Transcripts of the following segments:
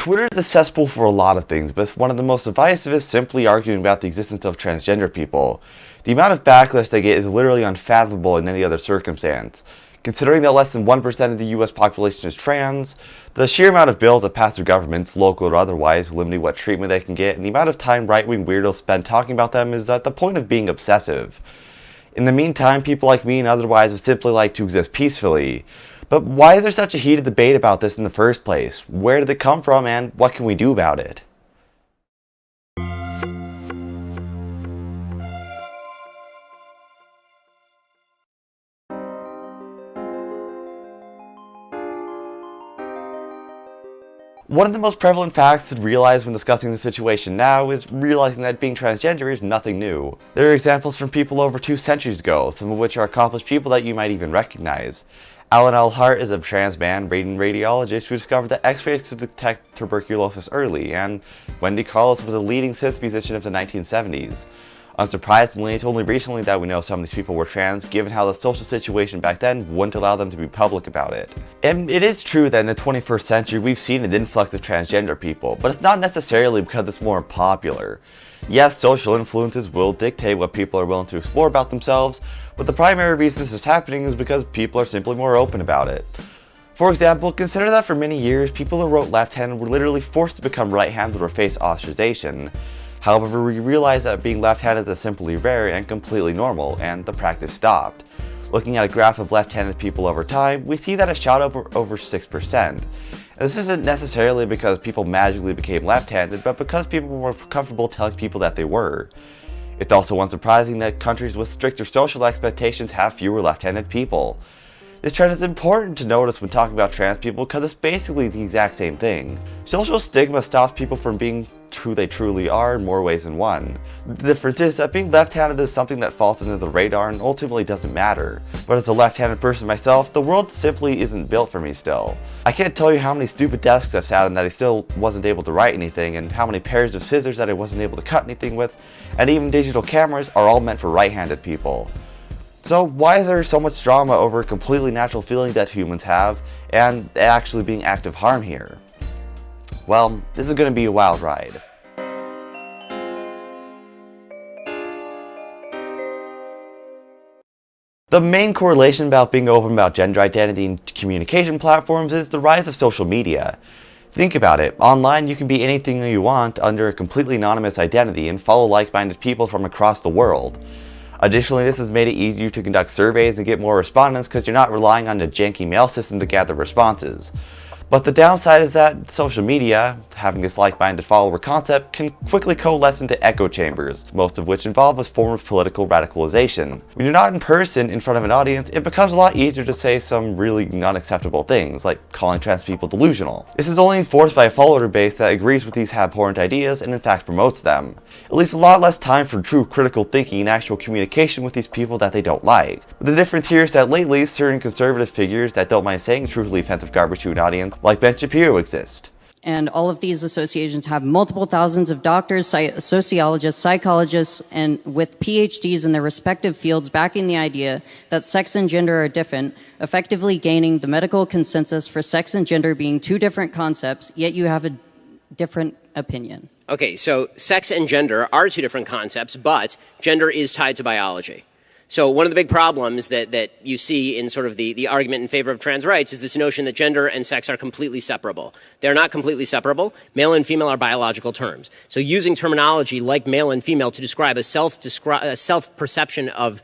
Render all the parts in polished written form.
Twitter is a cesspool for a lot of things, but one of the most divisive is simply arguing about the existence of transgender people. The amount of backlash they get is literally unfathomable in any other circumstance. Considering that less than 1% of the US population is trans, the sheer amount of bills that pass through governments, local or otherwise, limiting what treatment they can get, and the amount of time right-wing weirdos spend talking about them is at the point of being obsessive. In the meantime, people like me and otherwise would simply like to exist peacefully. But why is there such a heated debate about this in the first place? Where did it come from, and what can we do about it? One of the most prevalent facts to realize when discussing the situation now is realizing that being transgender is nothing new. There are examples from people over 2 centuries ago, some of which are accomplished people that you might even recognize. Alan L. Hart is a trans man, radiologist who discovered that X-rays could detect tuberculosis early, and Wendy Carlos was a leading synth musician of the 1970s. Unsurprisingly, it's only recently that we know some of these people were trans, given how the social situation back then wouldn't allow them to be public about it. And it is true that in the 21st century we've seen an influx of transgender people, but it's not necessarily because it's more popular. Yes, social influences will dictate what people are willing to explore about themselves, but the primary reason this is happening is because people are simply more open about it. For example, consider that for many years, people who wrote left-handed were literally forced to become right-handed or face ostracization. However, we realized that being left-handed is simply rare and completely normal, and the practice stopped. Looking at a graph of left-handed people over time, we see that it shot up over 6%. And this isn't necessarily because people magically became left-handed, but because people were more comfortable telling people that they were. It's also unsurprising that countries with stricter social expectations have fewer left-handed people. This trend is important to notice when talking about trans people because it's basically the exact same thing. Social stigma stops people from being who they truly are in more ways than one. The difference is that being left-handed is something that falls under the radar and ultimately doesn't matter. But as a left-handed person myself, the world simply isn't built for me still. I can't tell you how many stupid desks I've sat on that I still wasn't able to write anything, and how many pairs of scissors that I wasn't able to cut anything with, and even digital cameras are all meant for right-handed people. So why is there so much drama over a completely natural feeling that humans have, and actually being active harm here? Well, this is going to be a wild ride. The main correlation about being open about gender identity in communication platforms is the rise of social media. Think about it. Online, you can be anything you want under a completely anonymous identity and follow like-minded people from across the world. Additionally, this has made it easier to conduct surveys and get more respondents because you're not relying on a janky mail system to gather responses. But the downside is that social media, having this like-minded follower concept, can quickly coalesce into echo chambers, most of which involve a form of political radicalization. When you're not in person in front of an audience, it becomes a lot easier to say some really unacceptable things, like calling trans people delusional. This is only enforced by a follower base that agrees with these abhorrent ideas and in fact promotes them. It leaves a lot less time for true critical thinking and actual communication with these people that they don't like. But the difference here is that lately, certain conservative figures that don't mind saying truly offensive garbage to an audience, like Ben Shapiro, exist. And all of these associations have multiple thousands of doctors, sociologists, psychologists, and with PhDs in their respective fields backing the idea that sex and gender are different, effectively gaining the medical consensus for sex and gender being 2 different concepts, yet you have a different opinion. Okay, so sex and gender are 2 different concepts, but gender is tied to biology. So one of the big problems that you see in sort of the argument in favor of trans rights is this notion that gender and sex are completely separable. They're not completely separable. Male and female are biological terms. So using terminology like male and female to describe a self-perception of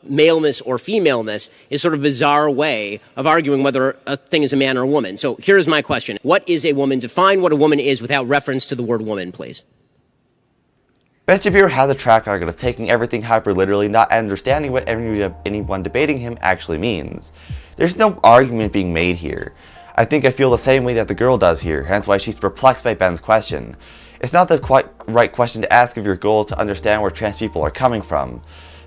maleness or femaleness is sort of a bizarre way of arguing whether a thing is a man or a woman. So here's my question. What is a woman? Define what a woman is without reference to the word woman, please. Ben Shapiro has a track record of taking everything hyper-literally, not understanding what anyone debating him actually means. There's no argument being made here. I think I feel the same way that the girl does here, hence why she's perplexed by Ben's question. It's not the quite right question to ask if your goal is to understand where trans people are coming from.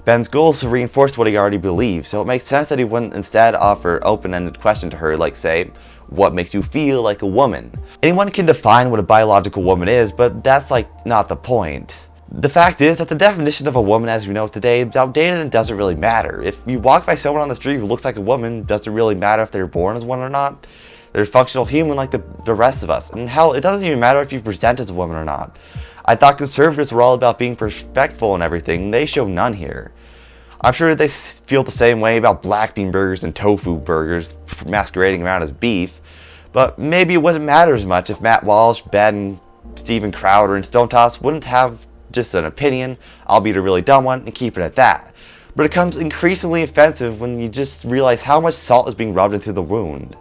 Ben's goal is to reinforce what he already believes, so it makes sense that he wouldn't instead offer an open-ended question to her like, say, what makes you feel like a woman? Anyone can define what a biological woman is, but that's not the point. The fact is that the definition of a woman as we know it today is outdated and doesn't really matter. If you walk by someone on the street who looks like a woman, does it really matter if they were born as one or not? They're a functional human like the rest of us. And hell, it doesn't even matter if you present as a woman or not. I thought conservatives were all about being respectful and everything. They show none here. I'm sure they feel the same way about black bean burgers and tofu burgers masquerading around as beef. But maybe it wouldn't matter as much if Matt Walsh, Ben, Steven Crowder, and Stone Toss wouldn't have just an opinion, albeit a really dumb one, and keep it at that. But it becomes increasingly offensive when you just realize how much salt is being rubbed into the wound.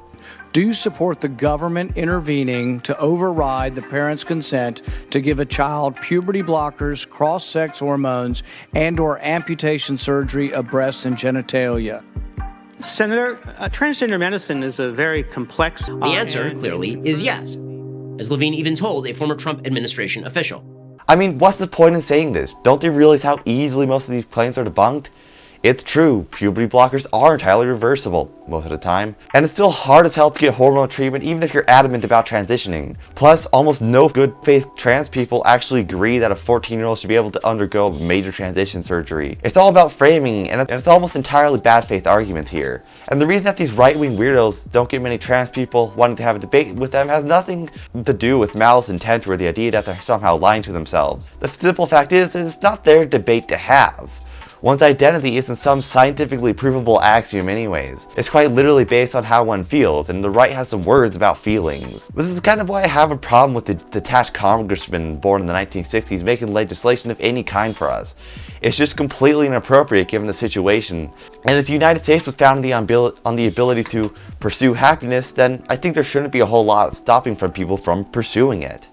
Do you support the government intervening to override the parent's consent to give a child puberty blockers, cross-sex hormones, and/or amputation surgery of breasts and genitalia? Senator, transgender medicine is a very complex... The answer, clearly, is yes, as Levine even told a former Trump administration official. I mean, what's the point in saying this? Don't they realize how easily most of these claims are debunked? It's true, puberty blockers are entirely reversible, most of the time, and it's still hard as hell to get hormonal treatment even if you're adamant about transitioning. Plus, almost no good faith trans people actually agree that a 14-year-old should be able to undergo major transition surgery. It's all about framing, and it's almost entirely bad faith arguments here. And the reason that these right-wing weirdos don't get many trans people wanting to have a debate with them has nothing to do with malice intent or the idea that they're somehow lying to themselves. The simple fact is that it's not their debate to have. One's identity isn't some scientifically provable axiom anyways. It's quite literally based on how one feels, and the right has some words about feelings. This is kind of why I have a problem with the detached congressman born in the 1960s making legislation of any kind for us. It's just completely inappropriate given the situation. And if the United States was founded on the ability to pursue happiness, then I think there shouldn't be a whole lot stopping from people from pursuing it.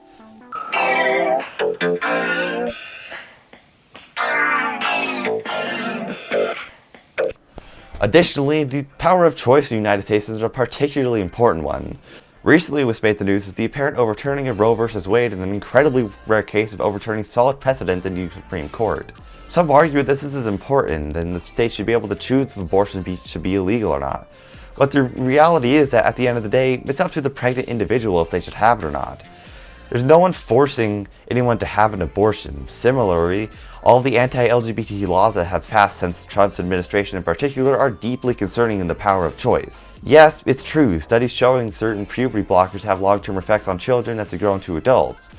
Additionally, the power of choice in the United States is a particularly important one. Recently what's made the news is the apparent overturning of Roe v. Wade in an incredibly rare case of overturning solid precedent in the Supreme Court. Some argue that this is important and the state should be able to choose if abortion should be illegal or not. But the reality is that at the end of the day, it's up to the pregnant individual if they should have it or not. There's no one forcing anyone to have an abortion. Similarly, all the anti-LGBT laws that have passed since Trump's administration in particular are deeply concerning in the power of choice. Yes, it's true, studies showing certain puberty blockers have long-term effects on children as they grow into adults.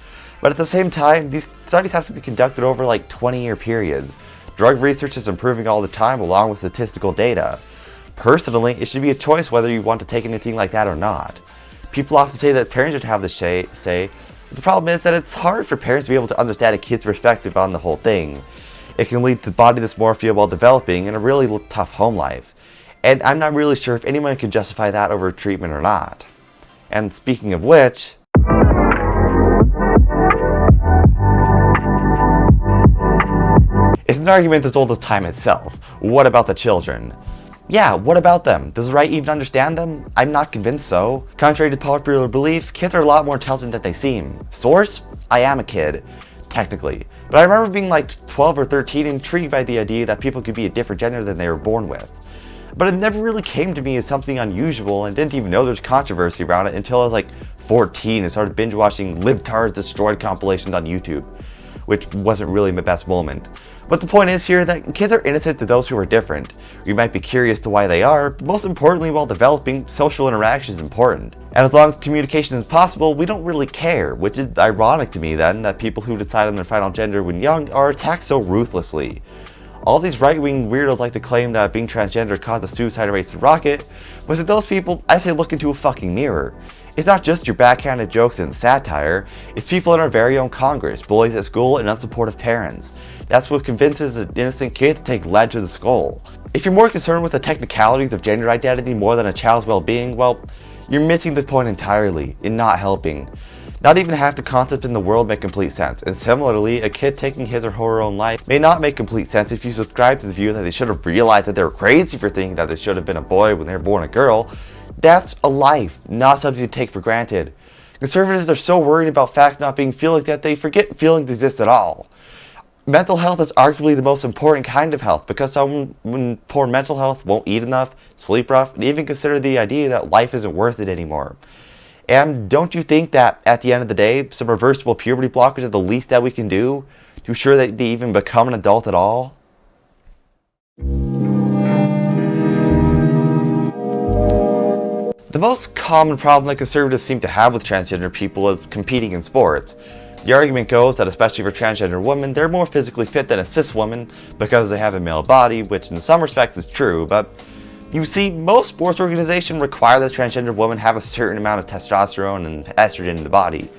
But at the same time, these studies have to be conducted over like 20-year periods. Drug research is improving all the time along with statistical data. Personally, it should be a choice whether you want to take anything like that or not. People often say that parents should have the say. The problem is that it's hard for parents to be able to understand a kid's perspective on the whole thing. It can lead to body dysmorphia while developing and a really tough home life. And I'm not really sure if anyone can justify that over treatment or not. And speaking of which... it's an argument as old as time itself. What about the children? Yeah, what about them? Does the right even understand them? I'm not convinced so. Contrary to popular belief, kids are a lot more intelligent than they seem. Source? I am a kid, technically. But I remember being like 12 or 13 intrigued by the idea that people could be a different gender than they were born with. But it never really came to me as something unusual and didn't even know there was controversy around it until I was like 14 and started binge watching Libtards Destroyed compilations on YouTube, which wasn't really my best moment. But the point is here that kids are innocent to those who are different. You might be curious to why they are, but most importantly, while developing, social interaction is important. And as long as communication is possible, we don't really care, which is ironic to me then, that people who decide on their final gender when young are attacked so ruthlessly. All these right-wing weirdos like to claim that being transgender caused the suicide rates to rocket, but to those people, I say look into a fucking mirror. It's not just your backhanded jokes and satire, it's people in our very own Congress, bullies at school, and unsupportive parents. That's what convinces an innocent kid to take lead to the skull. If you're more concerned with the technicalities of gender identity more than a child's well-being, well, you're missing the point entirely, and not helping. Not even half the concepts in the world make complete sense, and similarly, a kid taking his or her own life may not make complete sense if you subscribe to the view that they should have realized that they were crazy for thinking that they should have been a boy when they were born a girl. That's a life, not something to take for granted. Conservatives are so worried about facts not being feelings that they forget feelings exist at all. Mental health is arguably the most important kind of health because someone with poor mental health won't eat enough, sleep rough, and even consider the idea that life isn't worth it anymore. And don't you think that at the end of the day, some reversible puberty blockers are the least that we can do to ensure that they even become an adult at all? The most common problem that conservatives seem to have with transgender people is competing in sports. The argument goes that especially for transgender women, they're more physically fit than a cis woman because they have a male body, which in some respects is true, but you see, most sports organizations require that transgender women have a certain amount of testosterone and estrogen in the body.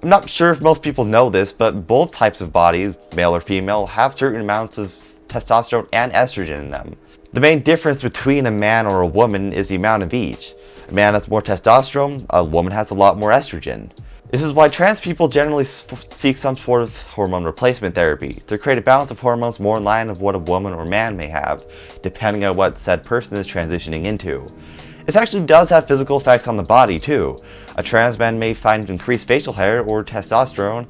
I'm not sure if most people know this, but both types of bodies, male or female, have certain amounts of testosterone and estrogen in them. The main difference between a man or a woman is the amount of each. A man has more testosterone, a woman has a lot more estrogen. This is why trans people generally seek some sort of hormone replacement therapy, to create a balance of hormones more in line with what a woman or man may have, depending on what said person is transitioning into. This actually does have physical effects on the body too. A trans man may find increased facial hair or testosterone,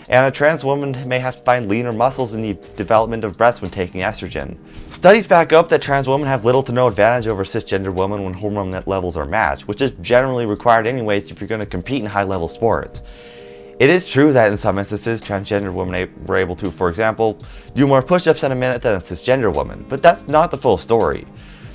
and a trans woman may have to find leaner muscles in the development of breasts when taking estrogen. Studies back up that trans women have little to no advantage over cisgender women when hormone levels are matched, which is generally required anyways if you're going to compete in high-level sports. It is true that in some instances, transgender women were able to, for example, do more push-ups in a minute than a cisgender woman, but that's not the full story.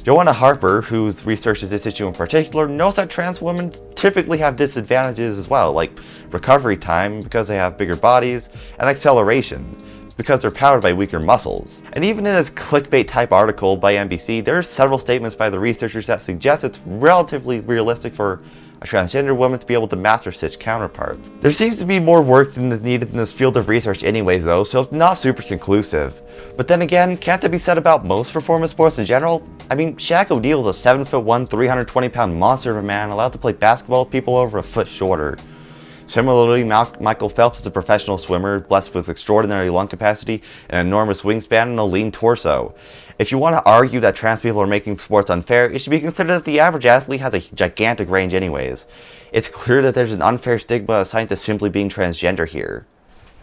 Joanna Harper, who's researches this issue in particular, knows that trans women typically have disadvantages as well, like recovery time because they have bigger bodies, and acceleration because they're powered by weaker muscles. And even in this clickbait type article by NBC, there are several statements by the researchers that suggest it's relatively realistic for a transgender woman to be able to master cis counterparts. There seems to be more work than is needed in this field of research anyways though, so it's not super conclusive. But then again, can't that be said about most performance sports in general? I mean, Shaq O'Neal is a 7'1", 320-pound monster of a man allowed to play basketball with people over a foot shorter. Similarly, Michael Phelps is a professional swimmer, blessed with extraordinary lung capacity, an enormous wingspan, and a lean torso. If you want to argue that trans people are making sports unfair, it should be considered that the average athlete has a gigantic range anyways. It's clear that there's an unfair stigma assigned to simply being transgender here.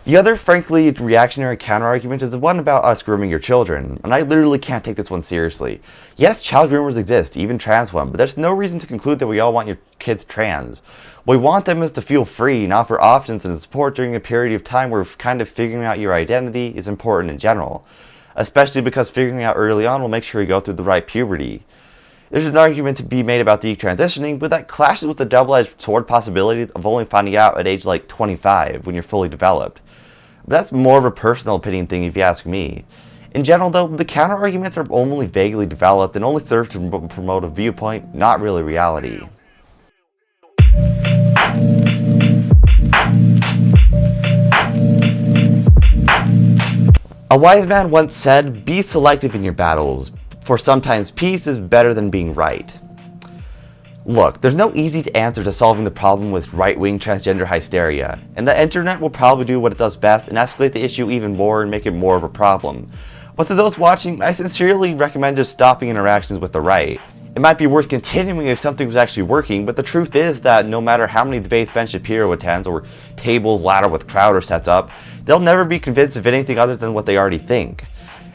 The other, frankly, reactionary counterargument is the one about us grooming your children, and I literally can't take this one seriously. Yes, child groomers exist, even trans ones, but there's no reason to conclude that we all want your kids trans. What we want them is to feel free and offer options and support during a period of time where kind of figuring out your identity is important in general. Especially because figuring out early on will make sure you go through the right puberty. There's an argument to be made about detransitioning, but that clashes with the double-edged sword possibility of only finding out at age like 25 when you're fully developed. But that's more of a personal opinion thing if you ask me. In general though, the counter-arguments are only vaguely developed and only serve to promote a viewpoint, not really reality. A wise man once said, "Be selective in your battles, for sometimes peace is better than being right." Look, there's no easy answer to solving the problem with right-wing transgender hysteria, and the internet will probably do what it does best and escalate the issue even more and make it more of a problem. But to those watching, I sincerely recommend just stopping interactions with the right. It might be worth continuing if something was actually working, but the truth is that no matter how many debates Ben Shapiro attends or tables ladder with Crowder sets up, they'll never be convinced of anything other than what they already think.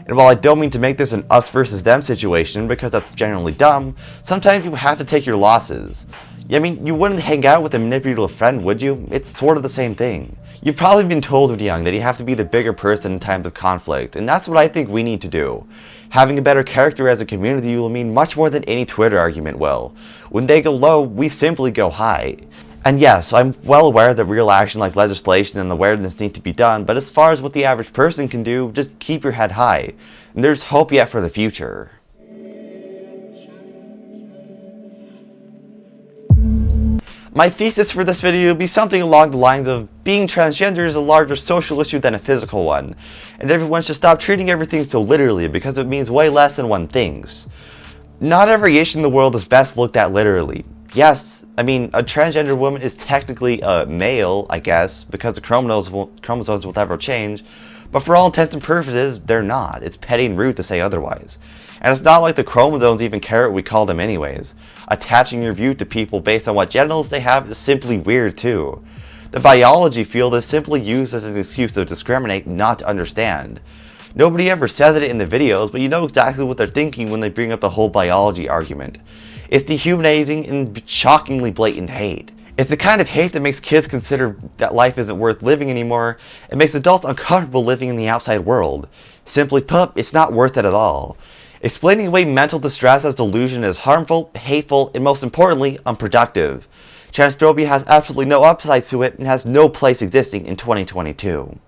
And while I don't mean to make this an us versus them situation, because that's generally dumb, sometimes you have to take your losses. I mean, you wouldn't hang out with a manipulative friend, would you? It's sort of the same thing. You've probably been told when young that you have to be the bigger person in times of conflict, and that's what I think we need to do. Having a better character as a community will mean much more than any Twitter argument will. When they go low, we simply go high. And yes, I'm well aware that real action like legislation and awareness need to be done, but as far as what the average person can do, just keep your head high. And there's hope yet for the future. My thesis for this video will be something along the lines of being transgender is a larger social issue than a physical one, and everyone should stop treating everything so literally because it means way less than one thinks. Not every issue in the world is best looked at literally. Yes, I mean, a transgender woman is technically a male, I guess, because the chromosomes will never change, but for all intents and purposes, they're not. It's petty and rude to say otherwise. And it's not like the chromosomes even care what we call them anyways. Attaching your view to people based on what genitals they have is simply weird too. The biology field is simply used as an excuse to discriminate, not to understand. Nobody ever says it in the videos, but you know exactly what they're thinking when they bring up the whole biology argument. It's dehumanizing and shockingly blatant hate. It's the kind of hate that makes kids consider that life isn't worth living anymore. It makes adults uncomfortable living in the outside world. Simply put, it's not worth it at all. explaining away mental distress as delusion is harmful, hateful, and most importantly, unproductive. Transphobia has absolutely no upside to it and has no place existing in 2022.